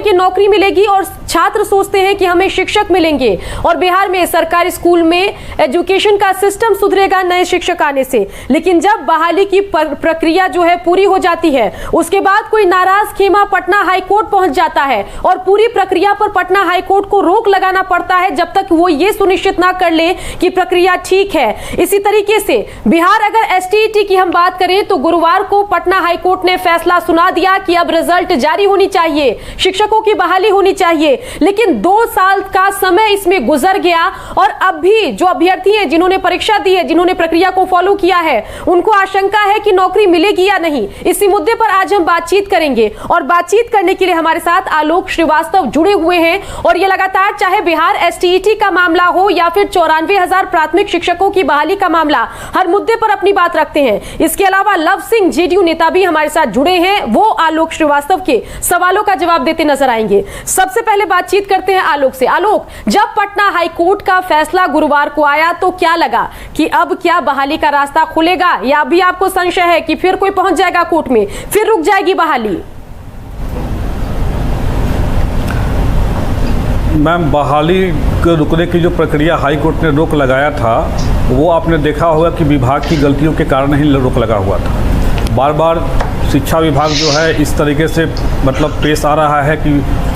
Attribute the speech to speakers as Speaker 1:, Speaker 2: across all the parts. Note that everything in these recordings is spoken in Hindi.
Speaker 1: कि नौकरी मिलेगी और छात्र सोचते हैं कि हमें शिक्षक मिलेंगे, और बिहार में सरकारी स्कूल में एजुकेशन का सिस्टम सुधरेगा नए शिक्षक आने से। लेकिन जब बहाली की प्रक्रिया जो है पूरी हो जाती है, उसके बाद कोई नाराज खेमा पटना हाईकोर्ट पहुंच जाता है और पूरी प्रक्रिया पर पटना हाईकोर्ट को रोक लगाना पड़ता है जब तक वो ये सुनिश्चित ना कर ले कि प्रक्रिया ठीक है। इसी तरीके से बिहार अगर एसटीईटी की हम बात करें तो गुरुवार को पटना हाईकोर्ट ने फैसला सुना दिया कि अब रिजल्ट जारी होनी चाहिए, शिक्षकों की बहाली होनी चाहिए। लेकिन 2 साल का समय इसमें गुजर गया और अब भी जो अभ्यर्थी हैं, जिन्होंने परीक्षा दी है, जिन्होंने प्रक्रिया को फॉलो किया है, उनको आशंका है कि नौकरी मिलेगी या नहीं। इसी मुद्दे पर आज हम बातचीत करेंगे और बातचीत करने के लिए हमारे साथ आलोक श्रीवास्तव जुड़े हुए हैं। और ये लगातार चाहे बिहार एसटीईटी का मामला हो या फिर 94,000 प्राथमिक शिक्षकों की बहाली का मामला, हर मुद्दे पर अपनी बात रखते हैं। इसके अलावा लव सिंह जेडीयू नेता भी हमारे साथ जुड़े हैं, वो आलोक श्रीवास्तव के सवालों का जवाब देते नजर आएंगे। सबसे पहले बातचीत करते हैं आलोक से। आलोक, जब पटना हाईकोर्ट का फैसला गुरुवार को आया तो क्या लगा कि अब क्या बहाली का रास्ता खुलेगा, या अभी आपको संशय है कि फिर कोई पहुंच जाएगा कोर्ट में, फिर रुक जाएगी बहाली?
Speaker 2: मैम, बहाली के रुकने की जो प्रक्रिया हाई कोर्ट ने रोक लगाया था, वो आपने देखा होगा कि विभाग की गलतियों के कारण ही रोक लगा हुआ था। बार बार शिक्षा विभाग जो है इस तरीके से मतलब पेश आ रहा है कि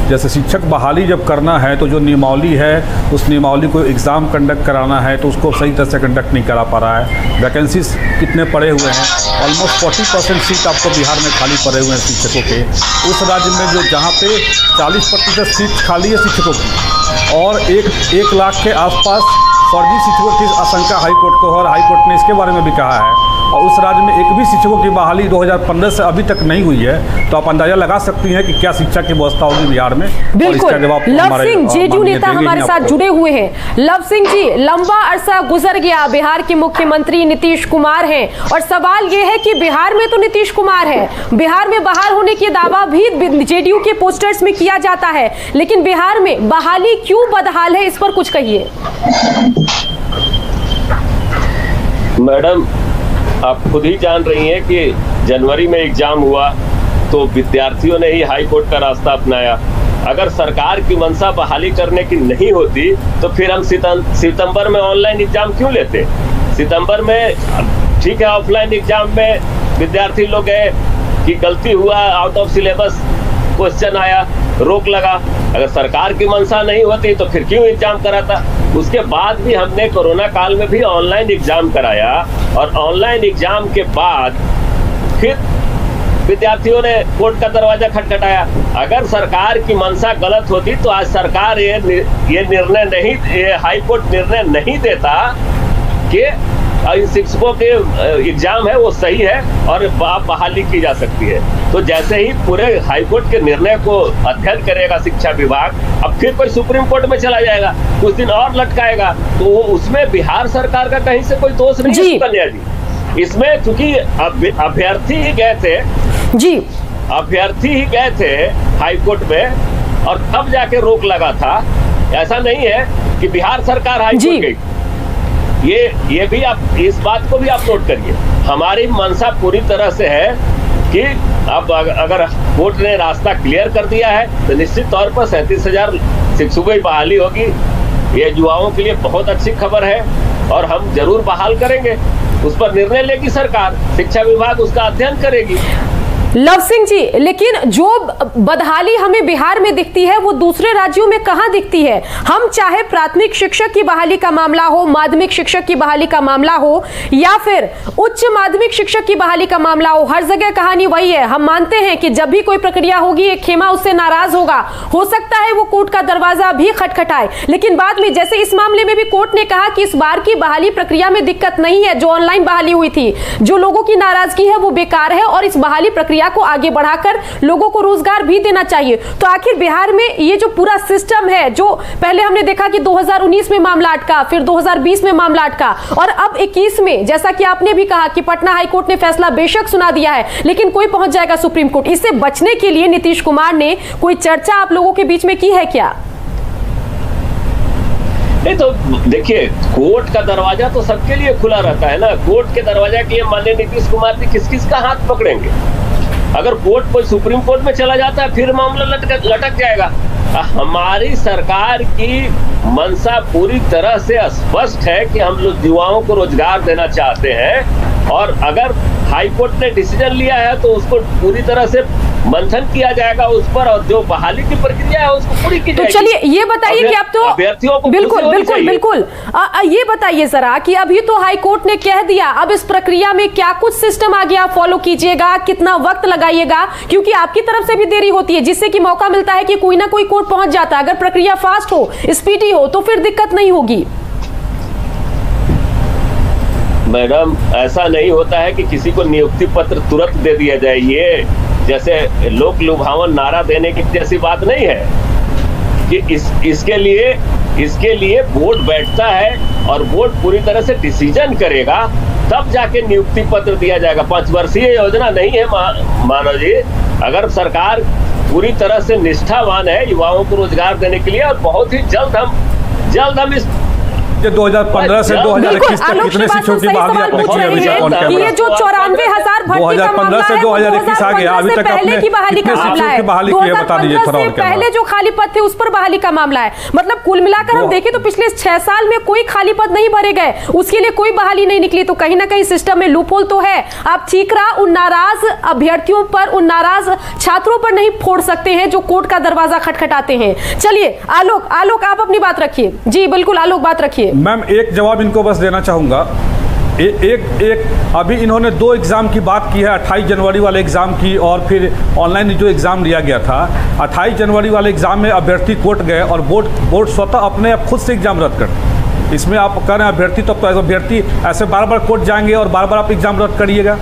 Speaker 2: जैसे शिक्षक बहाली जब करना है तो जो नियमावली है उस नियमावली को एग्ज़ाम कंडक्ट कराना है तो उसको सही तरह से कंडक्ट नहीं करा पा रहा है। वैकेंसीज कितने पड़े हुए हैं, ऑलमोस्ट 40% सीट आपको बिहार में खाली पड़े हुए हैं शिक्षकों के। उस राज्य में जो जहाँ पे 40% सीट खाली है शिक्षकों की और एक लाख के आसपास फर्जी शिक्षकों की आशंका हाईकोर्ट को, और हाईकोर्ट ने इसके बारे में भी कहा है। और उस राज्य में एक भी शिक्षकों की बहाली 2015 से अभी तक नहीं हुई है, तो आप अंदाजा लगा सकती हैं कि क्या शिक्षा की व्यवस्था होगी बिहार में।
Speaker 1: बिल्कुल। लव सिंह जेडीयू नेता हमारे साथ जुड़े हुए हैं। लव सिंह जी, लंबा अरसा गुजर गया, बिहार के मुख्यमंत्री नीतीश कुमार हैं और सवाल यह है कि बिहार में तो नीतीश कुमार है, बिहार में बहाल होने के दावा भी जेडीयू के पोस्टर्स में किया जाता है, लेकिन बिहार में बहाली क्यों बदहाल है, इस पर कुछ कहिए।
Speaker 3: मैडम, आप खुद ही जान रही हैं कि जनवरी में एग्जाम हुआ तो विद्यार्थियों ने ही हाई कोर्ट का रास्ता अपनाया। अगर सरकार की मंशा बहाली करने की नहीं होती तो फिर हम सितंबर में ऑनलाइन एग्जाम क्यों लेते। सितंबर में ठीक है, ऑफलाइन एग्जाम में विद्यार्थी लोग गए कि गलती हुआ, आउट ऑफ सिलेबस क्वेश्चन आया, रोक लगा। अगर सरकार की मंशा नहीं होती तो फिर क्यों एग्जाम कराता। उसके बाद भी हमने कोरोना काल में भी ऑनलाइन एग्जाम कराया और ऑनलाइन एग्जाम के बाद फिर विद्यार्थियों ने कोर्ट का दरवाजा खटखटाया। अगर सरकार की मंशा गलत होती तो आज सरकार ये निर्णय नहीं, ये हाई कोर्ट निर्णय नहीं देता कि शिक्षकों के एग्जाम है वो सही है और बहाली की जा सकती है। तो जैसे ही पूरे हाईकोर्ट के निर्णय को अध्ययन करेगा शिक्षा विभाग, अब फिर कोई सुप्रीम कोर्ट में चला जाएगा, कुछ दिन और लटकाएगा, तो उसमें बिहार सरकार का कहीं से कोई दोष नहीं है सुकन्या जी। इसमें क्योंकि अभ्यर्थी ही गए थे जी, अभ्यर्थी ही गए थे हाईकोर्ट में और तब जाके रोक लगा था। ऐसा नहीं है कि बिहार सरकार हाईकोर्ट गई। ये भी आप इस बात को भी आप नोट करिए, हमारी मंशा पूरी तरह से है कि अब अगर कोर्ट ने रास्ता क्लियर कर दिया है तो निश्चित तौर पर 37,000 शिक्षकों की बहाली होगी। ये युवाओं के लिए बहुत अच्छी खबर है और हम जरूर बहाल करेंगे। उस पर निर्णय लेगी सरकार, शिक्षा विभाग उसका अध्ययन करेगी।
Speaker 1: लव सिंह जी, लेकिन जो बदहाली हमें बिहार में दिखती है वो दूसरे राज्यों में कहां दिखती है? हम चाहे प्राथमिक शिक्षक की बहाली का मामला हो, माध्यमिक शिक्षक की बहाली का मामला हो या फिर उच्च माध्यमिक शिक्षक की बहाली का मामला हो, हर जगह कहानी वही है। हम मानते हैं कि जब भी कोई प्रक्रिया होगी एक खेमा उससे नाराज होगा, हो सकता है वो कोर्ट का दरवाजा भी खटखटाए, लेकिन बाद में जैसे इस मामले में भी कोर्ट ने कहा कि इस बार की बहाली प्रक्रिया में दिक्कत नहीं है, जो ऑनलाइन बहाली हुई थी, जो लोगों की नाराजगी है वो बेकार है और इस बहाली प्रक्रिया को आगे बढ़ाकर लोगों को रोजगार भी देना चाहिए। तो आखिर बिहार में ये जो पूरा सिस्टम है, जो पहले हमने देखा कि 2019 में मामला अटका, फिर 2020 में मामला अटका और अब 21 में, जैसा कि आपने भी कहा कि पटना हाईकोर्ट ने फैसला बेशक सुना दिया है, लेकिन कोई पहुंच जाएगा सुप्रीम कोर्ट। इससे बचने के लिए नीतीश कुमार ने कोई चर्चा आप लोगों के बीच में की है क्या?
Speaker 3: नहीं तो देखिए, कोर्ट का दरवाजा तो सबके लिए खुला रहता है ना। कोर्ट के दरवाजा के लिए माननीय नीतीश कुमार जी किस किस का हाथ पकड़ेंगे? अगर कोर्ट कोई सुप्रीम कोर्ट में चला जाता है फिर मामला लटक जाएगा। हमारी सरकार की मंशा पूरी तरह से स्पष्ट है कि हम लोग युवाओं को रोजगार देना चाहते हैं, और अगर हाई कोर्ट ने डिसीजन लिया है तो उसको पूरी तरह से मंथन किया जाएगा उस पर, और जो बहाली की प्रक्रिया है उसको पूरी की जाएगी।
Speaker 1: तो चलिए ये बताइए कि अब तो
Speaker 3: अभ्यर्थियों को
Speaker 1: बिल्कुल ये बताइए जरा कि अभी तो हाई कोर्ट ने कह दिया, अब इस प्रक्रिया में क्या कुछ सिस्टम आगे आप फॉलो कीजिएगा, कितना वक्त लगाइएगा, क्योंकि आपकी तरफ से भी देरी होती है जिससे कि मौका मिलता है कि कोई ना कोई कोर्ट पहुंच जाता है। अगर प्रक्रिया फास्ट हो, स्पीडी हो, तो फिर दिक्कत नहीं होगी।
Speaker 3: मैडम, ऐसा नहीं होता है कि किसी को नियुक्ति पत्र तुरंत दे दिया जाए। ये जैसे लोक लुभावन नारा देने की जैसी बात नहीं है कि इसके लिए बोर्ड बैठता है और बोर्ड पूरी तरह से डिसीजन करेगा, तब जाके नियुक्ति पत्र दिया जाएगा। 5 वर्षीय योजना नहीं है मानव जी। अगर सरकार पूरी तरह से निष्ठावान है युवाओं को रोजगार देने के लिए, और बहुत ही जल्द हम इस
Speaker 2: 2015 से 2021 तक कितने शिक्षकों की बहाली आपने की है?
Speaker 1: ये जो 94,000 भर्ती का मामला है,
Speaker 2: 2015 से 2021 आ गया, अभी तक
Speaker 1: पहले की बहाली का मामला है।
Speaker 2: 2015
Speaker 1: से पहले जो खाली पद थे उस पर बहाली का मामला है। मतलब कुल मिलाकर हम देखें तो पिछले 6 साल में कोई खाली पद नहीं भरे गए, उसके लिए कोई बहाली नहीं निकली। तो कहीं ना कहीं सिस्टम में लूपहोल तो है। आप ठीकरा उन नाराज अभ्यर्थियों पर, उन नाराज छात्रों पर नहीं फोड़ सकते हैं जो कोर्ट का दरवाजा खटखटाते हैं। चलिए आलोक आप अपनी बात रखिए। जी बिल्कुल आलोक, बात रखिए।
Speaker 2: मैम, एक जवाब इनको बस देना चाहूँगा। अभी इन्होंने 2 एग्ज़ाम की बात की है, 28 जनवरी वाले एग्ज़ाम की और फिर ऑनलाइन जो एग्ज़ाम लिया गया था। 28 जनवरी वाले एग्ज़ाम में अभ्यर्थी कोर्ट गए और बोर्ड स्वतः अपने आप खुद से एग्ज़ाम रद्द कर। इसमें आप कह रहे हैं अभ्यर्थी, तब तो अभ्यर्थी ऐसे बार कोर्ट जाएंगे और बार आप एग्ज़ाम रद्द करिएगा।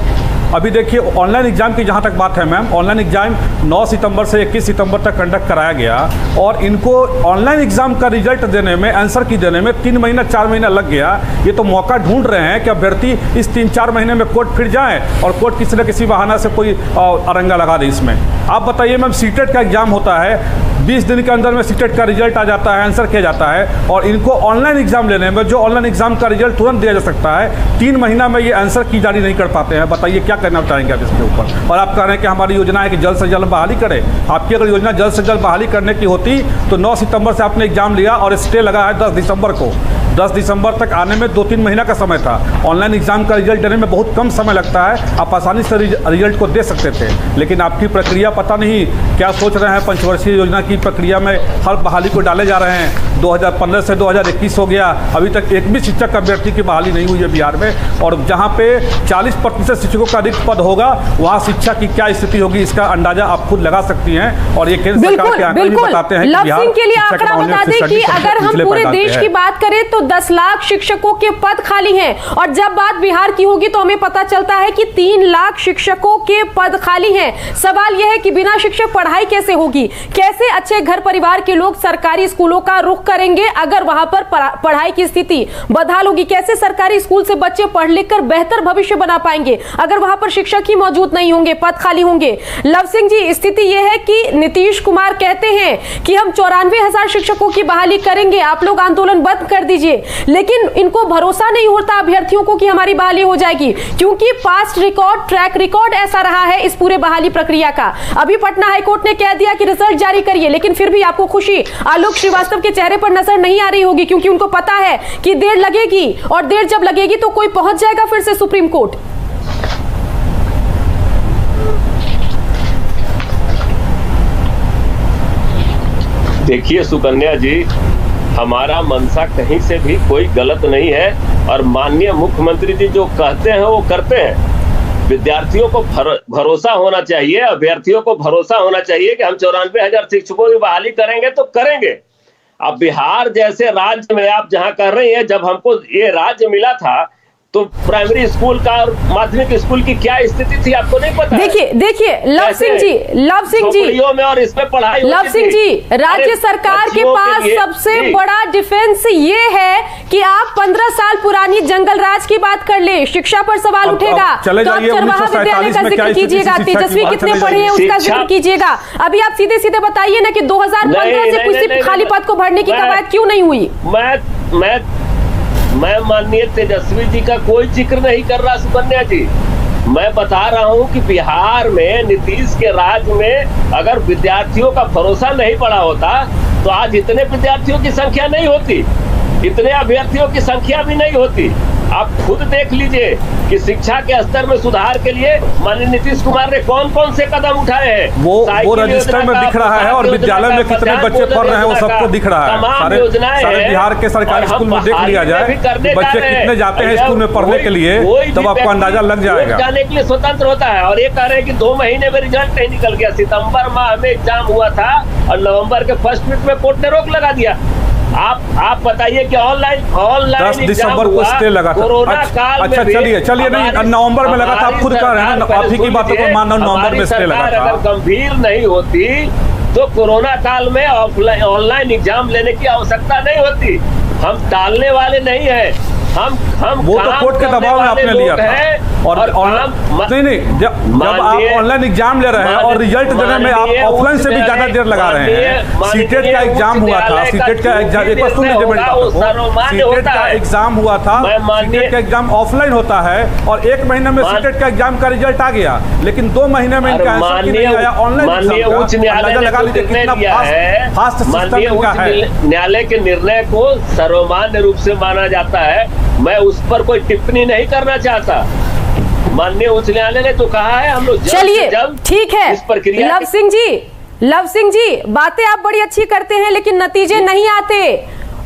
Speaker 2: अभी देखिए ऑनलाइन एग्जाम की जहाँ तक बात है मैम, ऑनलाइन एग्जाम 9 सितंबर से 21 सितंबर तक कंडक्ट कराया गया, और इनको ऑनलाइन एग्जाम का रिजल्ट देने में, आंसर की देने में 3 महीना 4 महीना लग गया। ये तो मौका ढूंढ रहे हैं कि अभ्यर्थी इस 3-4 महीने में कोर्ट फिर जाएं और कोर्ट किसी न किसी बहाना से कोई अरंगा लगा दे इसमें। आप बताइए मैम, सीटेट का एग्जाम होता है, 20 दिन के अंदर में सीटेट का रिजल्ट आ जाता है, आंसर किया जाता है, और इनको ऑनलाइन एग्जाम लेने में, जो ऑनलाइन एग्जाम का रिजल्ट तुरंत दिया जा सकता है, 3 महीना में ये आंसर की जारी नहीं कर पाते हैं। बताइए क्या करना चाहेंगे आप इसके ऊपर? और आप कह रहे हैं कि हमारी योजना है कि जल्द से जल्द बहाली करें। आपकी अगर योजना जल्द से जल्द बहाली करने की होती तो 9 सितंबर से आपने एग्जाम लिया और स्टे लगा है 10 दिसंबर को। 10 दिसंबर तक आने में 2-3 महीना का समय था। ऑनलाइन एग्जाम का रिजल्ट देने में बहुत कम समय लगता है, आप आसानी से रिजल्ट को दे सकते थे। लेकिन आपकी प्रक्रिया पता नहीं क्या सोच रहे हैं। पंचवर्षीय योजना की प्रक्रिया में हर बहाली को डाले जा रहे हैं। 2015 से 2021 हो गया, अभी तक एक भी शिक्षक अभ्यर्थी की बहाली नहीं हुई है बिहार में। और जहाँ पे 40% शिक्षकों का रिक्त पद होगा, वहाँ शिक्षा की क्या स्थिति होगी, इसका अंदाजा आप खुद लगा सकती हैं। और ये केंद्र सरकार के आंकड़े भी बताते हैं कि बिहार
Speaker 1: के लिए आंकड़ा बता दें कि अगर हम पूरे देश की बात करें तो 10 लाख शिक्षकों के पद खाली हैं, और जब बात बिहार की होगी तो हमें पता चलता है कि 3 लाख शिक्षकों के पद खाली हैं। सवाल यह है कि बिना शिक्षक पढ़ाई कैसे होगी? कैसे अच्छे घर परिवार के लोग सरकारी स्कूलों का रुख करेंगे अगर वहां पर पढ़ाई की स्थिति बदहाल होगी? कैसे सरकारी स्कूल से बच्चे पढ़ लिख कर बेहतर भविष्य बना पाएंगे अगर वहां पर शिक्षक ही मौजूद नहीं होंगे, पद खाली होंगे? लव सिंह जी, स्थिति यह है कि नीतीश कुमार कहते हैं कि हम 94,000 शिक्षकों की बहाली करेंगे, आप लोग आंदोलन बंद कर दीजिए, लेकिन इनको भरोसा नहीं होता अभ्यर्थियों को कि हमारी बहाली हो जाएगी, क्योंकि पास्ट रिकॉर्ड, ट्रैक रिकॉर्ड ऐसा रहा है इस पूरे बहाली प्रक्रिया का। अभी पटना हाईकोर्ट ने कह दिया कि रिजल्ट जारी करिए, लेकिन फिर भी आपको खुशी आलोक श्रीवास्तव के चेहरे पर नजर नहीं आ रही होगी, क्योंकि उनको पता है कि देर लगेगी, और देर जब लगेगी तो कोई पहुंच जाएगा फिर से सुप्रीम कोर्ट।
Speaker 3: देखिए सुकन्या जी, हमारा मंशा कहीं से भी कोई गलत नहीं है, और माननीय मुख्यमंत्री जी जो कहते हैं वो करते हैं। विद्यार्थियों को भरोसा होना चाहिए, अभ्यर्थियों को भरोसा होना चाहिए कि हम 94,000 शिक्षकों की बहाली करेंगे तो करेंगे। अब बिहार जैसे राज्य में आप जहां कर रही हैं, जब हमको ये राज्य मिला था तो प्राइमरी स्कूल का और माध्यमिक स्कूल की क्या स्थिति थी आपको नहीं पता?
Speaker 1: देखिए लव सिंह जी
Speaker 3: में और इसमें पढ़ाई,
Speaker 1: लव सिंह जी, राज्य सरकार के पास सबसे बड़ा डिफेंस ये है कि आप 15 साल पुरानी जंगल राज की बात कर ले, शिक्षा पर सवाल उठेगा तो आप चरवाहा विद्यालय का जिक्र कीजिएगा, तेजस्वी कितने पढ़े हैं उसका जिक्र कीजिएगा। अभी आप सीधे सीधे बताइए ना कि 2015 से किसी खाली पद को भरने की कवायद क्यों नहीं हुई?
Speaker 3: मैं माननीय तेजस्वी जी का कोई जिक्र नहीं कर रहा सुकन्या जी। मैं बता रहा हूं कि बिहार में नीतीश के राज में अगर विद्यार्थियों का भरोसा नहीं पड़ा होता तो आज इतने विद्यार्थियों की संख्या नहीं होती, इतने अभ्यर्थियों की संख्या भी नहीं होती। आप खुद देख लीजिए कि शिक्षा के स्तर में सुधार के लिए माननीय नीतीश कुमार ने कौन कौन से कदम उठाए हैं।
Speaker 2: वो रजिस्टर में दिख रहा है और विद्यालय में कितने बच्चे पढ़ रहे हैं वो सबको दिख रहा है। सारे बिहार के सरकारी स्कूल में देख लिया जाए बच्चे कितने जाते हैं स्कूल में पढ़ने के लिए, तब आपको अंदाजा लग जाएगा।
Speaker 3: जाने के लिए स्वतंत्र होता है। और ये कह रहे हैं कि 2 महीने में रिजल्ट नहीं निकल गया। सितंबर माह में एग्जाम हुआ था और नवंबर के फर्स्ट वीक में कोर्ट ने रोक लगा दिया। आप बताइए कि ऑनलाइन
Speaker 2: 10 दिसंबर को स्टे लगा था।
Speaker 3: कोरोना काल में।
Speaker 2: अच्छा चलिए नहीं, नवंबर में लगा था, आप खुद कह रहे हैं, आप ही की बातों को मानो नवंबर में स्टे लगा था।
Speaker 3: अगर गंभीर नहीं होती तो कोरोना काल में ऑनलाइन एग्जाम लेने की आवश्यकता नहीं होती। हम टालने वाले नहीं है, हम
Speaker 2: वो तो कोर्ट के दबाव में आपने लिया था। और नहीं जब आप ऑनलाइन एग्जाम ले रहे हैं और रिजल्ट देने में आप ऑफलाइन से भी ज्यादा देर लगा रहे हैं। सीटेट का एग्जाम हुआ था, सीटेट का एग्जाम एक बार सुन लीजिए मेरी बात, सीटेट का एग्जाम हुआ था, सीटेट का एग्जाम ऑफलाइन होता है और 1 महीने में सीटेट का एग्जाम का रिजल्ट आ गया, लेकिन 2 महीने में इनका आंसर नहीं आया ऑनलाइन।
Speaker 3: उच्च न्यायालय लगा लीजिए कितना फास्ट सिस्टम का है। न्यायालय के निर्णय को सर्वमान्य रूप से माना जाता है। मैं उस पर कोई टिप्पणी नहीं करना चाहता। माननीय उच्च न्यायालय ने तो कहा है हम लोग
Speaker 1: चलिए ठीक है।
Speaker 3: इस प्रक्रिया
Speaker 1: लव सिंह जी बातें आप बड़ी अच्छी करते हैं लेकिन नतीजे नहीं आते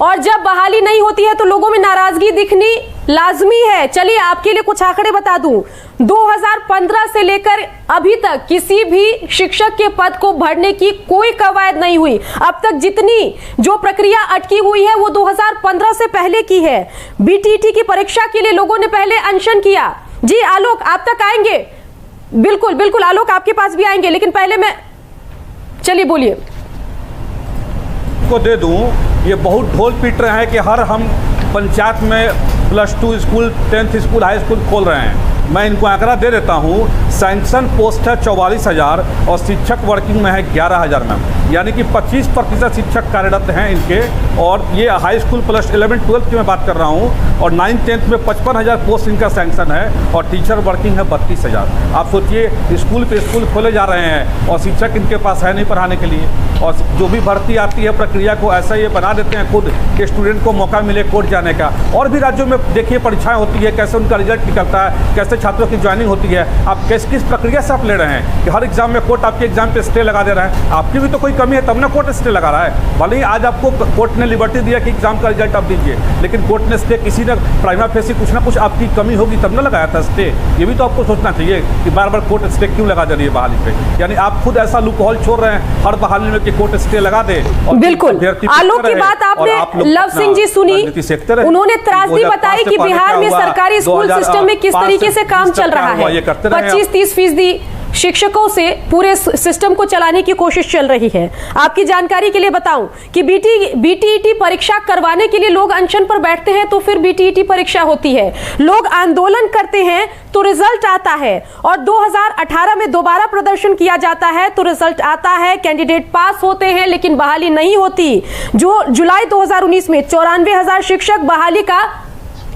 Speaker 1: और जब बहाली नहीं होती है तो लोगों में नाराजगी दिखनी लाजमी है। चलिए आपके लिए कुछ आंकड़े बता दूं, 2015 से लेकर अभी तक किसी भी शिक्षक के पद को भरने की कोई कवायद नहीं हुई। अब तक जितनी जो प्रक्रिया अटकी हुई है वो 2015 से पहले की है। बीटीटी की परीक्षा के लिए लोगों ने पहले अनशन किया। जी आलोक आप तक आएंगे, बिल्कुल आलोक आपके पास भी आएंगे, लेकिन पहले मैं चलिए बोलिए
Speaker 2: को दे दूं। ये बहुत ढोल पीट रहे हैं कि हम पंचायत में +2 school, 10th school, high school खोल रहे हैं। मैं इनको आंकड़ा दे देता हूँ। सैंक्शन पोस्ट है 44,000 और शिक्षक वर्किंग में है 11,000 मैम, यानी कि 25% शिक्षक कार्यरत हैं इनके। और ये हाई स्कूल +11, 12 की मैं बात कर रहा हूँ और 9th, 10th में 55,000 पोस्ट इनका सैंक्शन है और टीचर वर्किंग है 32,000। आप सोचिए स्कूल पे स्कूल खोले जा रहे हैं और शिक्षक इनके पास है नहीं पढ़ाने के लिए। और जो भी भर्ती आती है प्रक्रिया को ऐसा ये बना देते हैं खुद कि स्टूडेंट को मौका मिले कोर्ट जाने का। और भी राज्यों में देखिए परीक्षाएं होती है, कैसे उनका रिजल्ट निकलता है, कैसे छात्रों की ज्वाइनिंग होती है। आप किस प्रक्रिया से आप ले रहे हैं कि हर एग्जाम में कोर्ट आपके एग्जाम पे स्टे लगा दे रहा है। आपकी भी तो कोई कमी है तब ना कोर्ट स्टे लगा रहा है। भले ही आज आपको कोर्ट ने लिबर्टी दिया कि एग्जाम का रिजल्ट आप दीजिए, लेकिन कोर्ट ने स्टे किसी ने प्राइमा फेसी कुछ ना कुछ आपकी कमी होगी तब ना लगाया था स्टे। ये भी तो आपको सोचना चाहिए कि बार बार कोर्ट स्टे क्यों लगा दे रही है बहाली पे। यानी आप खुद ऐसा लूप होल छोड़ रहे हैं हर बहाली में कि कोर्ट स्टे लगा दे।
Speaker 1: बिल्कुल आलोक की बात आपने लव सिंह जी सुनी, उन्होंने त्रासदी बताई कि बिहार में सरकारी स्कूल सिस्टम में किस तरीके से काम चल रहा है। 25-30% शिक्षकों से पूरे सिस्टम को चलाने की कोशिश चल रही है। आपकी जानकारी के लिए बताऊं कि बीटीईटी परीक्षा करवाने के लिए लोग अनशन पर बैठते हैं तो फिर बीटीईटी परीक्षा होती है। लोग आंदोलन करते हैं तो रिजल्ट आता है और 2018 में दोबारा प्रदर्शन किया जाता है तो रिजल्ट आता है, कैंडिडेट पास होते हैं लेकिन बहाली नहीं होती। जो जुलाई 2019 में 94,000 शिक्षक बहाली का,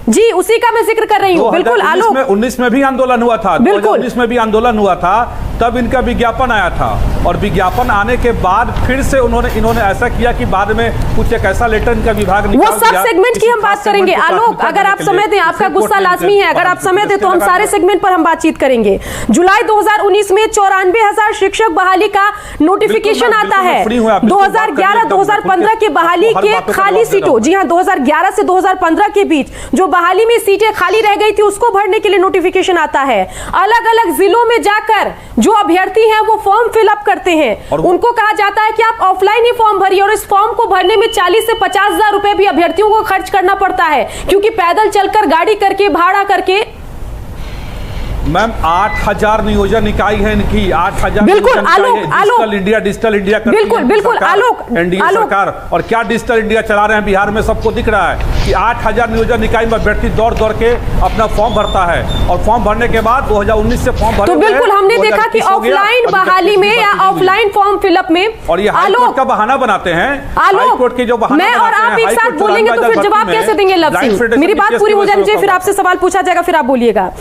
Speaker 1: जी उसी का मैं जिक्र कर रही हूँ। बिल्कुल आलोक
Speaker 2: 19 में भी आंदोलन हुआ था, 2019 में भी आंदोलन हुआ था, तब इनका विज्ञापन आया था और विज्ञापन आने के बाद फिर से इन्होंने ऐसा किया कि बाद में कुछ एक ऐसा लेटर इनका विभाग निकाल
Speaker 1: दिया। वो सब सेगमेंट की हम बात करेंगे आलोक, अगर आप समय दें, आपका गुस्सा लाजमी है, अगर आप समय दें तो हम सारे सेगमेंट पर हम बातचीत करेंगे। जुलाई 2019 में 94,000 शिक्षक बहाली का नोटिफिकेशन आता है। 2011-2015 के बहाली के खाली सीटों, जी हाँ 2011 से 2015 के बीच जो बहाली में सीटें खाली रह गई थी उसको भरने के लिए नोटिफिकेशन आता है। अलग अलग जिलों में जाकर जो अभ्यर्थी हैं वो फॉर्म फिलअप करते हैं, उनको कहा जाता है कि आप ऑफलाइन ही फॉर्म भरिए और इस फॉर्म को भरने में 40 से 50,000 रुपए भी अभ्यर्थियों को खर्च करना पड़ता है क्योंकि पैदल चलकर, गाड़ी करके, भाड़ा करके।
Speaker 2: मैम 8,000 नियोजन इकाई है इनकी, 8,000।
Speaker 1: बिल्कुल आलोक,
Speaker 2: डिजिटल इंडिया
Speaker 1: बिल्कुल आलोक,
Speaker 2: एनडीए सरकार और क्या डिजिटल इंडिया चला रहे हैं बिहार में, सबको दिख रहा है कि 8,000 नियोजन इकाई में अभ्यर्थी दौड़ के अपना फॉर्म भरता है और फॉर्म भरने के बाद 2019 से फॉर्म भरते
Speaker 1: तो बिल्कुल हमने देखा कि ऑफलाइन बहाली में या ऑफलाइन फॉर्म फिलअप में,
Speaker 2: और ये हाईकोर्ट का बहाना बनाते हैं।
Speaker 1: हाईकोर्ट
Speaker 2: के जो बहाना
Speaker 1: मैं और आप एक साथ बोलेंगे तो फिर जवाब कैसे देंगे लव सिंह? मेरी बात पूरी हो जानी चाहिए, फिर आपसे सवाल पूछा जाएगा, फिर आप बोलिएगा।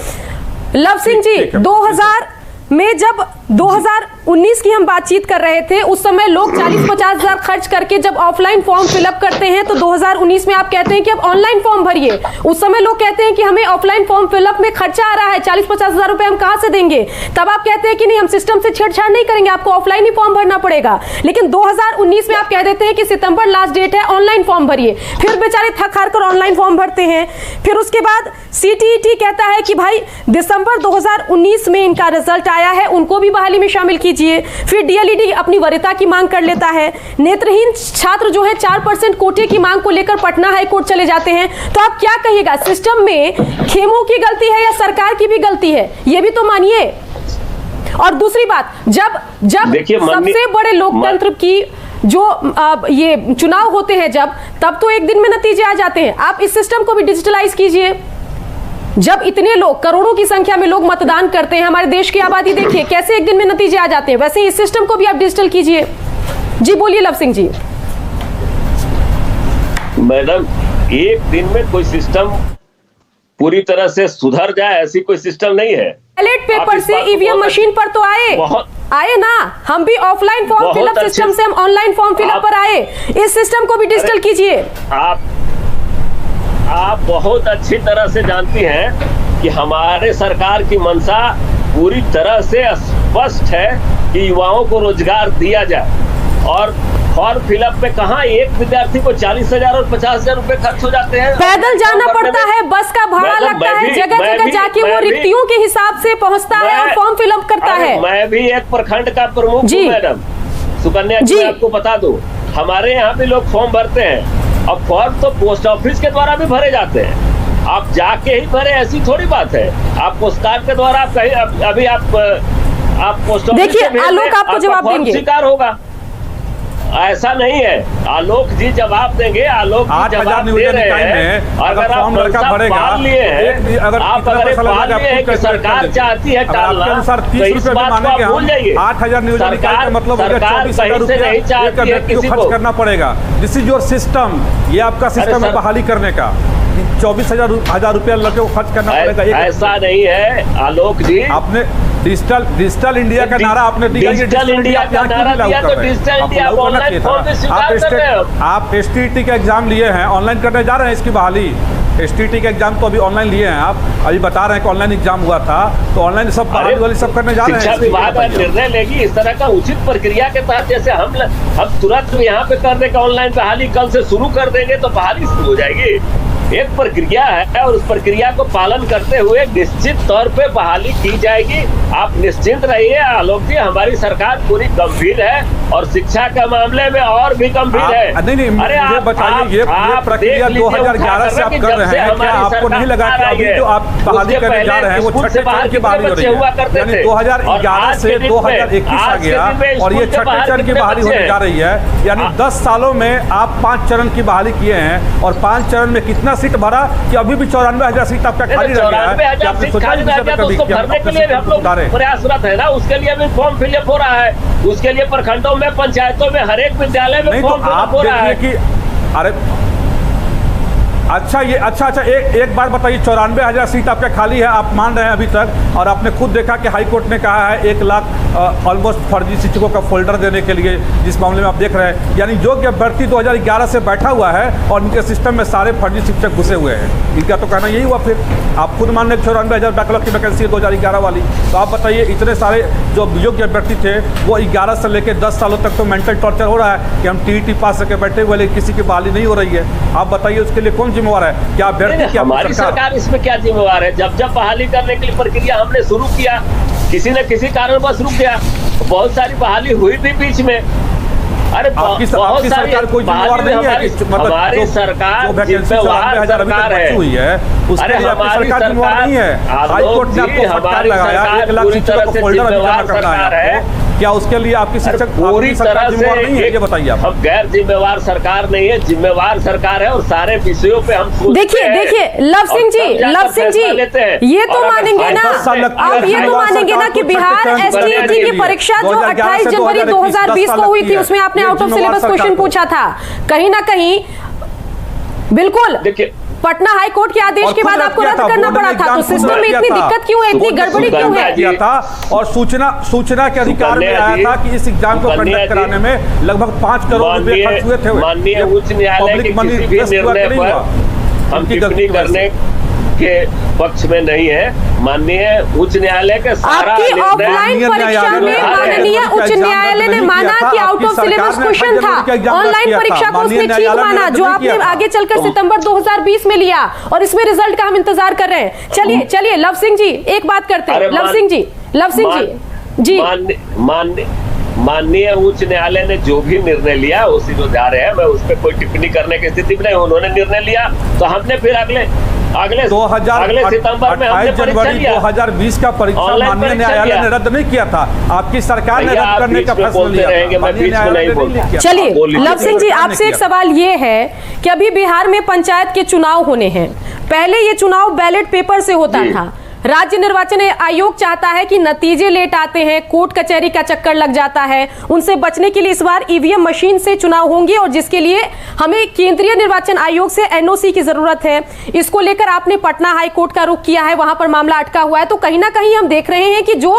Speaker 1: लव सिंह जी, 2000 में जब 2019 की हम बातचीत कर रहे थे, उस समय लोग 40-50 हजार खर्च करके जब ऑफलाइन फॉर्म फिलअप करते हैं, तो 2019 में आप कहते हैं कि अब ऑनलाइन फॉर्म भरिए। उस समय लोग कहते हैं कि हमें ऑफलाइन फॉर्म फिलअप में खर्चा आ रहा है, 40-50 हजार रुपए हम कहां से देंगे। तब आप कहते हैं कि नहीं, हम सिस्टम से छेड़छाड़ नहीं करेंगे, आपको ऑफलाइन ही फॉर्म भरना पड़ेगा। लेकिन 2019 में आप कह देते हैं कि सितंबर लास्ट डेट है, ऑनलाइन फॉर्म भरिए। फिर बेचारे थक हार कर ऑनलाइन फॉर्म भरते हैं। फिर उसके बाद सीटीईटी कहता है कि भाई दिसंबर 2019 में इनका रिजल्ट आया है, उनको भी बहाली में शामिल कीजिए। फिर डीएलईडी अपनी वरीयता की मांग कर लेता है। नेत्रहीन छात्र जो है 4% कोटे की मांग को लेकर पटना हाईकोर्ट चले जाते हैं। तो आप क्या कहिएगा, सिस्टम में खेमों की गलती है या सरकार की भी गलती है, ये भी तो मानिए। और दूसरी बात, जब सबसे बड़े लोकतंत्र की जो ये चुनाव होते हैं जब, तब तो एक दिन में नतीजे आ जाते हैं। आप इस सिस्टम को भी डिजिटलाइज कीजिए। जब इतने लोग, करोड़ों की संख्या में लोग मतदान करते हैं, हमारे देश की आबादी देखिए कैसे एक दिन में नतीजे आ जाते हैं, वैसे ही इस सिस्टम को भी आप डिजिटल कीजिए। जी बोलिए लव सिंह जी।
Speaker 3: मैडम, एक दिन में कोई सिस्टम पूरी तरह से सुधर जाए ऐसी कोई सिस्टम नहीं है। बैलेट
Speaker 1: पेपर से ईवीएम मशीन पर तो आए ना, हम भी ऑफलाइन फॉर्म फिलअप सिस्टम से हम ऑनलाइन फॉर्म फिलअप पर आए। इस सिस्टम को भी डिजिटल कीजिए।
Speaker 3: आप बहुत अच्छी तरह से जानती हैं कि हमारे सरकार की मंशा पूरी तरह से स्पष्ट है कि युवाओं को रोजगार दिया जाए। और फॉर्म फिलअप में कहाँ एक विद्यार्थी को 40,000 और 50,000 रुपए खर्च हो जाते हैं।
Speaker 1: पैदल जाना पड़ता है, बस का भाड़ा लगता है, जगह जगह जाके वो रिक्तियों के हिसाब से पहुंचता है और फॉर्म फिलअप करता है।
Speaker 3: मैं भी एक प्रखंड का प्रमुख हूँ मैडम, सुकन्या जी, मैं आपको बता दूं, हमारे यहाँ भी लोग फॉर्म भरते हैं। अब फॉर्म तो पोस्ट ऑफिस के द्वारा भी भरे जाते हैं, आप जाके ही भरे, ऐसी थोड़ी बात है। आप पोस्ट कार्ड के द्वारा आप कहीं अभी आप पोस्ट ऑफिस,
Speaker 1: देखिए आलोक आपको जवाब देंगे,
Speaker 3: स्वीकार होगा। ऐसा नहीं है, आलोक जी जवाब देंगे। आलोक जी जवाब दे रहे हैं। अगर आप पाल लिए हैं, आप अगर पाल लिए हैं कि सरकार चाहती है टालना, तो इस बात को आप भूल जाइए।
Speaker 2: 8,000 नियोजन इकाई का मतलब
Speaker 3: सरकार कहीं से नहीं चाहती है किसी को
Speaker 2: खर्च करना पड़ेगा। दिस इज योर सिस्टम, ये आपका सिस्टम है बहाली करने का। 24,000 रुपया लड़के को खर्च करना पड़ेगा।
Speaker 3: ऐसा नहीं है आलोक जी,
Speaker 2: आपने डिजिटल इंडिया का नारा आपने दिया,
Speaker 3: डिजिटल इंडिया का नारा दिया, तो डिजिटल इंडिया ऑनलाइन फॉर्म में स्वीकार कर रहे हो।
Speaker 2: आप एसटीईटी का एग्जाम लिए हैं, ऑनलाइन करने जा रहे हैं इसकी बहाली। एसटीईटी का एग्जाम तो अभी ऑनलाइन लिए हैं, आप अभी बता रहे हैं कि ऑनलाइन एग्जाम हुआ था, तो ऑनलाइन सब बहाली वाली सब करने जा रहे हैं।
Speaker 3: शिक्षा विभाग निर्णय लेगी इस तरह का उचित प्रक्रिया के तहत, जैसे हम तुरंत यहाँ पे करने का ऑनलाइन बहाली कल से शुरू कर देंगे तो बहाली शुरू हो जाएगी। एक प्रक्रिया है और उस प्रक्रिया को पालन करते हुए निश्चित तौर पे बहाली की जाएगी। आप निश्चिंत रहिए आलोक जी, हमारी सरकार पूरी गंभीर है और शिक्षा के मामले में और भी गंभीर है।
Speaker 2: अरे आप बताइए, ये प्रक्रिया 2011 से आप कर रहे हैं, क्या आपको नहीं लगा कि अभी जो आप बहाली करने जा रहे हैं वो छठे चरण की बहाली हो रही है? यानी 2011 से 2021 आ गया और ये छठे चरण की बहाली होने जा रही है। यानी 10 सालों में आप 5 चरण की बहाली किए हैं और 5 चरण में कितना सीट भरा कि अभी भी 94,000 सीट आपका खाली रह गया है।
Speaker 3: भरने के लिए हम लोग प्रयासरत है ना, उसके लिए भी फॉर्म फिलअप हो रहा है, उसके लिए प्रखंडों में, पंचायतों में, हर एक विद्यालय में फॉर्म फिलअप हो रहा है
Speaker 2: कि अरे अच्छा एक बार बताइए, 94,000 सीट आपके खाली है, आप मान रहे हैं अभी तक, और आपने खुद देखा कि हाई कोर्ट ने कहा है 1 लाख ऑलमोस्ट फर्जी शिक्षकों का फोल्डर देने के लिए, जिस मामले में आप देख रहे हैं। यानी योग्य अभ्यर्थी 2011 से बैठा हुआ है और इनके सिस्टम में सारे फर्जी शिक्षक घुसे हुए हैं। इनका तो कहना यही हुआ। फिर आप खुद मान रहे 94,000 बैकलॉग की वैकेंसी है 2011 वाली, तो आप बताइए इतने सारे जो योग्य अभ्यर्थी थे वो 11 से लेकर 10 सालों तक तो मेंटल टॉर्चर हो रहा है कि हम टीईटी पास करके बैठे हुए, लेकिन किसी की बहाली नहीं हो रही है। आप बताइए उसके लिए कौन जिम्मेवार है? क्या अभ्यर्थी,
Speaker 3: हमारी सरकार इसमें क्या जिम्मेवार है? जब बहाली करने के लिए प्रक्रिया हमने शुरू किया, किसी न किसी कारणवश रुक गया, बहुत सारी बहाली हुई भी बीच में। अरे
Speaker 2: आपकी सरकार कोई जिम्मेवार नहीं है कि मतलब
Speaker 3: हमारी सरकार
Speaker 2: जिम्मेवार सरकार है,
Speaker 3: अरे हमारी सरकार नहीं है।
Speaker 2: हाई कोर्ट ने आपको फटकार लगाया, 1 लाख शिक्षकों को फोल्डर जमा करना है, क्या उसके लिए आपकी शिक्षक
Speaker 3: पूरी तरह से
Speaker 2: नहीं है? ये बताइए आप।
Speaker 3: हम गैर जिम्मेवार सरकार नहीं है, जिम्मेवार सरकार है और सारे विषयों पे हम
Speaker 1: देखिए लव सिंह जी, ये तो मानेंगे ना आप, ये तो मानेंगे ना कि बिहार एसटीईटी की परीक्षा जो 28 जनवरी 2020 को हुई थी, उसमें आपने आउट ऑफ सिलेबस क्वेश्चन पूछा था, कहीं ना कहीं बिल्कुल।
Speaker 3: देखिए
Speaker 1: पटना हाई कोर्ट के आदेश के बाद आपको रद्द करना पड़ा था, तो सिस्टम में इतनी दिक्कत क्यों है, इतनी गड़बड़ी क्यों है?
Speaker 2: किया था और सूचना के अधिकार में आया था कि इस एग्जाम को कंडक्ट कराने में लगभग 5 करोड़ रुपए खर्च हुए थे।
Speaker 3: माननीय उच्च न्यायालय के किसी भी निर्णय पर हम टिप्पणी करने के पक्ष में नहीं है। माननीय उच्च न्यायालय के सारा
Speaker 1: आपकी ऑफलाइन परीक्षा में माननीय उच्च न्यायालय ने माना कि आउट ऑफ सिलेबस क्वेश्चन था, ऑनलाइन परीक्षा को उसने ठीक माना, जो आपने आगे चलकर सितंबर 2020 में लिया, और इसमें रिजल्ट का हम इंतजार कर रहे हैं। चलिए लव सिंह जी एक बात करते हैं। लव सिंह जी
Speaker 3: माननीय उच्च न्यायालय ने जो भी निर्णय लिया उसी को जा रहे हैं, मैं उस पर कोई टिप्पणी करने की स्थिति में नहीं। उन्होंने निर्णय लिया तो हमने फिर अगले सितंबर में हमने परीक्षा लिया।
Speaker 2: 2020 का परीक्षा माननीय न्यायालय ने रद्द नहीं किया था, आपकी सरकार ने रद्द करने का फैसला लिया।
Speaker 1: चलिए लव सिंह जी, आपसे एक सवाल ये है कि अभी बिहार में पंचायत के चुनाव होने हैं। पहले ये चुनाव बैलेट पेपर से होता था। राज्य निर्वाचन आयोग चाहता है कि नतीजे लेट आते हैं, कोर्ट कचहरी का चक्कर लग जाता है, उनसे बचने के लिए इस बार ईवीएम मशीन से चुनाव होंगे, और जिसके लिए हमें केंद्रीय निर्वाचन आयोग से एनओसी की जरूरत है। इसको लेकर आपने पटना हाई कोर्ट का रुख किया है, वहां पर मामला अटका हुआ है। तो कहीं ना कहीं हम देख रहे हैं कि जो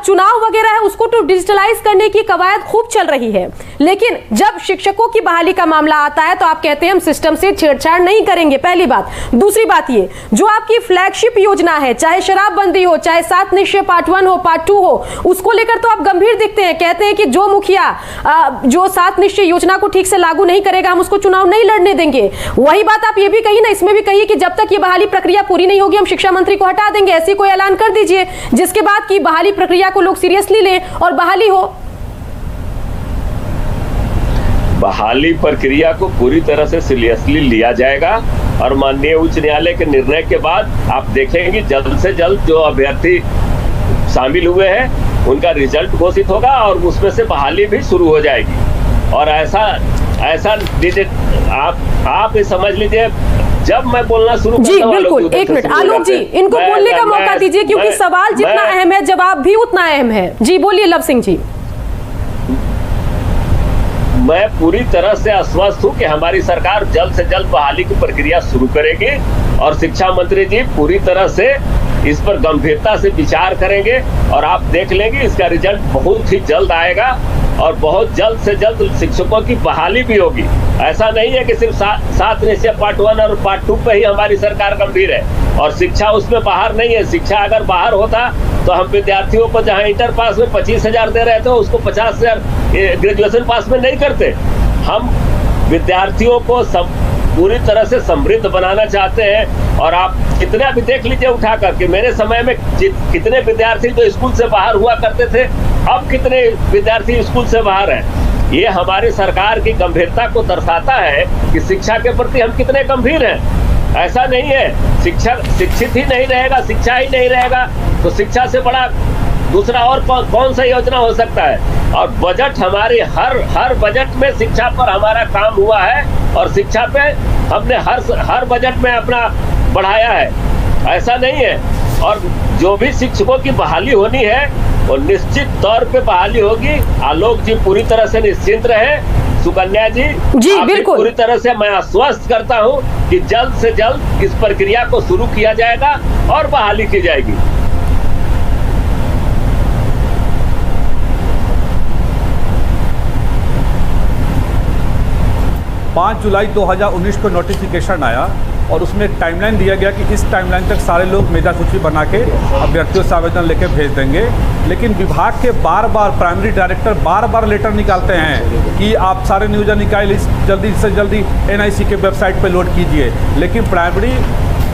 Speaker 1: चुनाव वगैरह है उसको तो डिजिटलाइज करने की कवायद खूब चल रही है, लेकिन जब शिक्षकों की बहाली का मामला आता है तो आप कहते हैं हम सिस्टम से छेड़छाड़ नहीं करेंगे, पहली बात। दूसरी बात, ये जो आपकी फ्लैगशिप योजना है, चाहे शराबबंदी हो, चाहे 7 निश्चय पार्ट 1 हो, पार्ट 2 हो, उसको लेकर तो आप गंभीर दिखते हैं। कहते हैं कि जो मुखिया जो 7 निश्चय योजना को ठीक से लागू नहीं करेगा हम उसको चुनाव नहीं लड़ने देंगे। वही बात आप ये भी कही ना, इसमें भी कही कि जब तक ये बहाली प्रक्रिया पूरी नहीं होगी हम शिक्षा मंत्री को हटा देंगे। ऐसी कोई ऐलान कर दीजिए जिसके बाद की बहाली प्रक्रिया को लोग सीरियसली लें और बहाली हो।
Speaker 3: बहाली प्रक्रिया को पूरी तरह से सीरियसली लिया जाएगा, और माननीय उच्च न्यायालय के निर्णय के बाद आप देखेंगे जल्द से जल्द जो अभ्यर्थी शामिल हुए हैं उनका रिजल्ट घोषित होगा और उसमें से बहाली भी शुरू हो जाएगी। और ऐसा आप ये समझ लीजिए, जब मैं बोलना शुरू
Speaker 1: जी बिल्कुल, एक मिनट आलोक जी, इनको बोलने का मौका दीजिए, क्योंकि सवाल जितना अहम है जवाब भी उतना अहम है। जी बोलिए लव सिंह जी।
Speaker 3: मैं पूरी तरह से आश्वस्त हूं कि हमारी सरकार जल्द से जल्द बहाली की प्रक्रिया शुरू करेगी, और शिक्षा मंत्री जी पूरी तरह से इस पर गंभीरता से विचार करेंगे, और आप देख लेंगे इसका रिजल्ट बहुत ही जल्द आएगा, और बहुत जल्द से जल्द शिक्षकों की बहाली भी होगी। ऐसा नहीं है कि सिर्फ 7 निश्चय पार्ट 1 और पार्ट 2 पे ही हमारी सरकार गंभीर है, और शिक्षा उसमें बाहर नहीं है। शिक्षा अगर बाहर होता तो हम विद्यार्थियों को जहां इंटर पास में 25,000 दे रहे थे उसको 50,000 ग्रेजुएशन पास में नहीं करते। हम विद्यार्थियों को पूरी तरह से समृद्ध बनाना चाहते हैं, और आप कितने भी देख लीजिए उठाकर कि मेरे समय में कितने विद्यार्थी जो स्कूल से बाहर हुआ करते थे, अब कितने विद्यार्थी स्कूल से बाहर हैं। ये हमारी सरकार की गंभीरता को दर्शाता है कि शिक्षा के प्रति हम कितने गंभीर हैं। ऐसा नहीं है शिक्षक शिक्षित ही नहीं रहेगा, शिक्षा ही नहीं रहेगा तो शिक्षा से बड़ा दूसरा और कौन सा योजना हो सकता है। और बजट हमारे हर बजट में शिक्षा पर हमारा काम हुआ है, और शिक्षा पे हमने हर बजट में अपना बढ़ाया है। ऐसा नहीं है, और जो भी शिक्षकों की बहाली होनी है वो निश्चित तौर पे बहाली होगी। आलोक जी पूरी तरह से निश्चिंत रहे, सुकन्या जी बिल्कुल पूरी तरह से मैं आश्वस्त करता हूं कि जल्द से जल्द इस प्रक्रिया को शुरू किया जाएगा और बहाली की जाएगी।
Speaker 2: 5 जुलाई 2019 को नोटिफिकेशन आया और उसमें एक टाइमलाइन दिया गया कि इस टाइमलाइन तक सारे लोग मेधा सूची बना के अभ्यर्थियों से आवेदन लेकर भेज देंगे। लेकिन विभाग के बार प्राइमरी डायरेक्टर बार लेटर निकालते हैं कि आप सारे नियोजन इकाई लिस्ट जल्दी से जल्दी एनआईसी के वेबसाइट पर लोड कीजिए। लेकिन प्राइमरी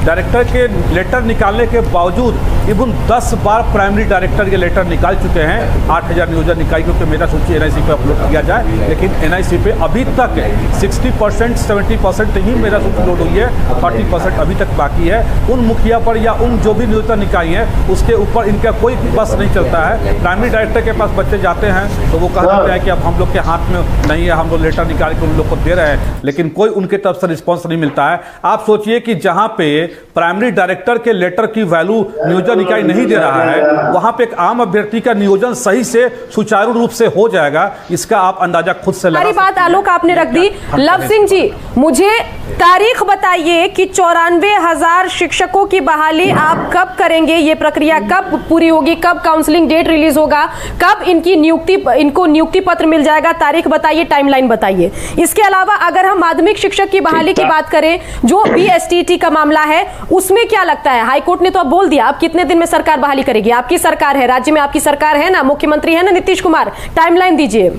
Speaker 2: डायरेक्टर के लेटर निकालने के बावजूद इवन 10 बार प्राइमरी डायरेक्टर के लेटर निकाल चुके हैं 8000 नियोजन इकाइयों के मेधा सूची एनआईसी पे अपलोड किया जाए, लेकिन एनआईसी पे अभी तक 60% 70% ही मेधा सूची लोड हुई है, 30% अभी तक बाकी है। उन मुखिया पर या उन जो भी नियोजन इकाई हैं उसके ऊपर इनका कोई बस नहीं चलता है। प्राइमरी डायरेक्टर के पास बच्चे जाते हैं तो वो कह देते हैं कि अब हम लोग के हाथ में नहीं है, हम लोग लेटर निकाल के उन लोग को दे रहे हैं, लेकिन कोई उनके तरफ से रिस्पॉन्स नहीं मिलता है। आप सोचिए कि जहाँ पे प्राइमरी डायरेक्टर के लेटर की वैल्यू नियोजन इकाई नहीं दे रहा है, वहां पे एक आम अभ्यर्थी का नियोजन सही से सुचारू रूप से हो जाएगा, इसका आप अंदाजा खुद से लगा सकते हैं।
Speaker 1: बात आलोक आपने रख दी। लव सिंह जी, मुझे तारीख बताइए कि 94,000 शिक्षकों की बहाली आप कब करेंगे, ये प्रक्रिया कब पूरी होगी, कब काउंसलिंग डेट रिलीज होगा, कब इनको नियुक्ति पत्र मिल जाएगा, तारीख बताइए, टाइमलाइन बताइए। इसके अलावा अगर हम माध्यमिक शिक्षक की बहाली की बात करें, जो BSTT का मामला है, उसमें क्या लगता है? हाईकोर्ट ने तो अब बोल दिया, अब कितने दिन में सरकार बहाली करेगी? आपकी सरकार है, राज्य में आपकी सरकार है ना, मुख्यमंत्री है ना नीतीश कुमार, टाइमलाइन दीजिए।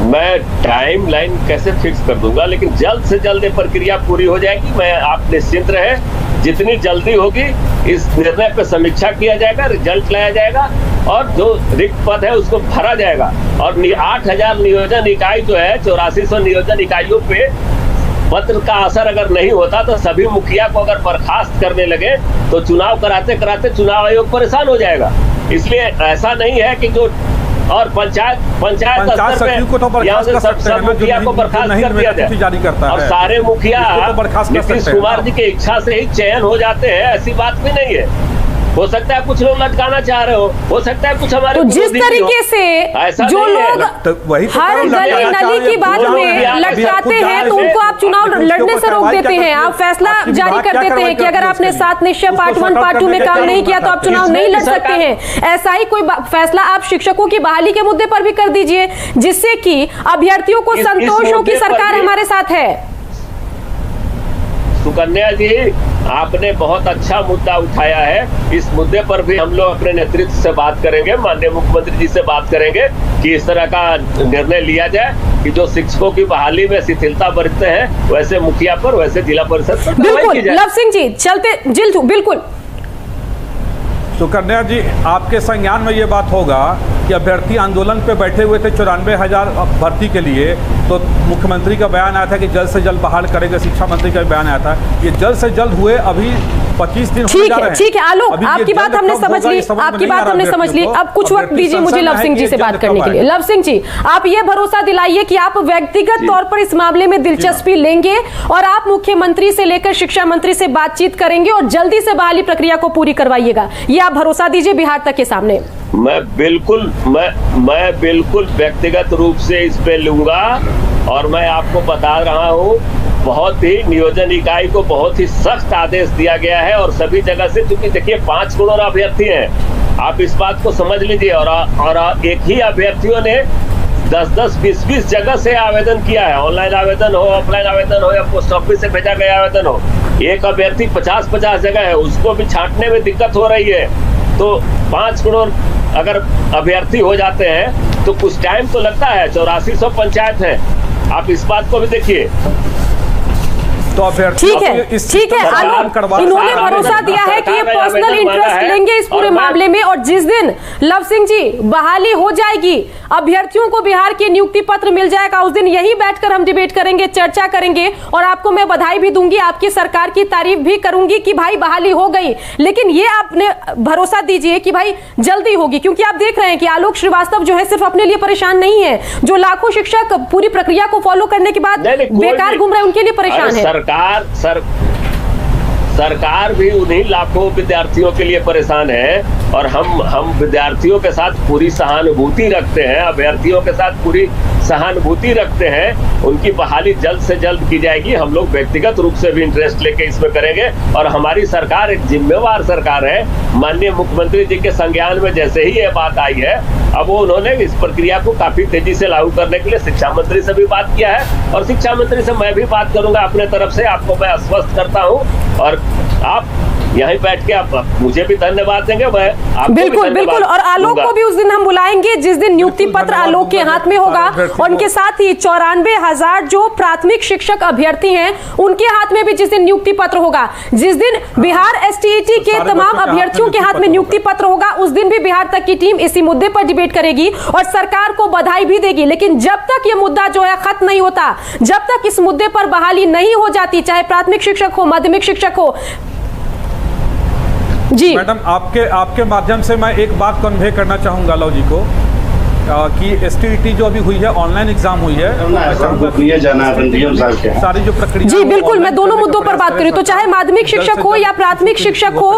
Speaker 3: मैं टाइमलाइन कैसे फिक्स कर दूंगा, लेकिन जल्द से जल्द ये प्रक्रिया पूरी हो जाएगी। मैं आप निश्चिंत रहे, जितनी जल्दी होगी इस निर्णय पे समीक्षा किया जाएगा, रिजल्ट लाया जाएगा और जो रिक्त पद है उसको भरा जाएगा। और 8,000 नियोजन इकाई जो है, 8400 नियोजन इकाइयों पे पत्र का असर अगर नहीं होता तो सभी मुखिया को अगर बर्खास्त करने लगे तो चुनाव कराते कराते चुनाव आयोग परेशान हो जाएगा। इसलिए ऐसा नहीं है कि जो और पंचायत
Speaker 2: सचिव को तो बर्खास्त कर सकते हैं,
Speaker 3: मुखिया को बर्खास्त कर दिया जाए और सारे मुखिया नीतीश कुमार जी की इच्छा से ही चयन हो जाते हैं, ऐसी बात भी नहीं है। हो सकता है कुछ लोग लटकाना चाह रहे हो सकता है कुछ हमारे,
Speaker 1: तो जिस तरीके से जो लोग हर गली नली की बात में लटकाते हैं, तो उनको आप चुनाव लड़ने से रोक देते हैं, आप फैसला जारी कर देते हैं कि अगर आपने 7 निश्चय पार्ट 1 पार्ट 2 में काम नहीं किया तो आप चुनाव नहीं लड़ सकते हैं। ऐसा ही कोई फैसला आप शिक्षकों की बहाली के मुद्दे पर भी कर दीजिए, जिससे कि अभ्यर्थियों को संतोष हो कि सरकार हमारे साथ है।
Speaker 3: सुकन्या जी, आपने बहुत अच्छा मुद्दा उठाया है। इस मुद्दे पर भी हम लोग अपने नेतृत्व से बात करेंगे, माननीय मुख्यमंत्री जी से बात करेंगे कि इस तरह का निर्णय लिया जाए कि जो शिक्षकों की बहाली में शिथिलता बरतते हैं, वैसे मुखिया पर, वैसे जिला परिषद पर
Speaker 1: बिल्कुल। लव सिंह जी, चलते बिल्कुल।
Speaker 2: सुकन्या जी, आपके संज्ञान में ये बात होगा कि अभ्यर्थी आंदोलन पे बैठे हुए थे 94,000 भर्ती के लिए, तो मुख्यमंत्री का बयान आया था कि जल्द से जल्द बहाल करेंगे, शिक्षा मंत्री का बयान आया था। ये जल्द से जल्द हुए, अभी 25 दिन होने जा रहे हैं।
Speaker 1: ठीक है आलोक, आपकी बात हमने समझ ली, आपकी बात हमने समझ ली। अब कुछ वक्त दीजिए मुझे लव सिंह जी से बात करने के लिए। लव सिंह जी, आप ये भरोसा दिलाइए कि आप व्यक्तिगत तौर पर इस मामले में दिलचस्पी लेंगे और आप मुख्यमंत्री से लेकर शिक्षा मंत्री से बातचीत करेंगे और जल्दी से बहाली प्रक्रिया को पूरी करवाइएगा, ये आप भरोसा दीजिए बिहार तक के सामने।
Speaker 3: मैं बिल्कुल व्यक्तिगत रूप से इस पे लूंगा और मैं आपको बता रहा हूँ, बहुत ही नियोजन इकाई को बहुत ही सख्त आदेश दिया गया है और सभी जगह से, क्योंकि देखिए 5 करोड़ अभ्यर्थी हैं, आप इस बात को समझ लीजिए। और एक ही अभ्यर्थियों ने 10-10, 20-20 जगह से आवेदन किया है, ऑनलाइन आवेदन हो, ऑफलाइन आवेदन हो या पोस्ट ऑफिस से भेजा गया आवेदन हो। एक अभ्यर्थी 50-50 जगह है, उसको भी छांटने में दिक्कत हो रही है। तो 5 करोड़ अगर अभ्यर्थी हो जाते हैं तो कुछ टाइम तो लगता है, 8400 पंचायत है, आप इस बात को भी देखिए।
Speaker 2: तो
Speaker 1: ठीक है आलोक, इन्होंने भरोसा दिया है कि ये पर्सनल इंटरेस्ट लेंगे इस पूरे मामले में, और जिस दिन लव सिंह जी बहाली हो जाएगी, अभ्यर्थियों को बिहार के नियुक्ति पत्र मिल जाएगा, उस दिन यही बैठकर हम डिबेट करेंगे, चर्चा करेंगे और आपको मैं बधाई भी दूंगी, आपकी सरकार की तारीफ भी करूंगी कि भाई बहाली हो गई। लेकिन ये आपने भरोसा दीजिए कि भाई जल्दी होगी, क्योंकि आप देख रहे हैं कि आलोक श्रीवास्तव जो है सिर्फ अपने लिए परेशान नहीं है, जो लाखों शिक्षक पूरी प्रक्रिया को फॉलो करने के बाद बेकार घूम रहे हैं, उनके लिए परेशान है।
Speaker 3: सरकार भी उन्हीं लाखों विद्यार्थियों के लिए परेशान है और हम विद्यार्थियों के साथ पूरी सहानुभूति रखते हैं, अभ्यर्थियों के साथ पूरी सहानुभूति रखते हैं। उनकी बहाली जल्द से जल्द की जाएगी। हम लोग व्यक्तिगत रूप से भी इंटरेस्ट लेके इसमें करेंगे और हमारी सरकार एक जिम्मेवार सरकार है। माननीय मुख्यमंत्री जी के संज्ञान में जैसे ही ये बात आई है, अब वो उन्होंने इस प्रक्रिया को काफी तेजी से लागू करने के लिए शिक्षा मंत्री से भी बात किया है और शिक्षा मंत्री से मैं भी बात करूंगा अपने तरफ से, आपको मैं आश्वस्त करता हूं। और आप यहीं बैठ के आप मुझे भी धन्यवाद देंगे, मैं आपको
Speaker 1: बिल्कुल और आलोक को भी उस दिन हम बुलाएंगे जिस दिन नियुक्ति पत्र आलोक के हाथ में होगा और उनके साथ ही 94,000 जो प्राथमिक शिक्षक अभ्यर्थी हैं उनके हाथ में भी जिस दिन नियुक्ति पत्र होगा, जिस दिन बिहार STET के तमाम अभ्यर्थियों के हाथ में नियुक्ति पत्र होगा, उस दिन भी बिहार तक की टीम इसी मुद्दे पर डिबेट करेगी और सरकार को बधाई भी देगी। लेकिन जब तक ये मुद्दा जो है खत्म नहीं होता, जब तक इस मुद्दे पर बहाली नहीं हो जाती, चाहे प्राथमिक शिक्षक हो, माध्यमिक शिक्षक हो। जी
Speaker 2: मैडम, आपके माध्यम से मैं एक बात कन्वे करना चाहूंगा लव जी को कि STET जो अभी हुई है, ऑनलाइन एग्जाम हुई है, सारी जो प्रक्रिया।
Speaker 1: जी बिल्कुल, मैं दोनों मुद्दों पर बात करूँ तो चाहे माध्यमिक शिक्षक हो या प्राथमिक शिक्षक हो,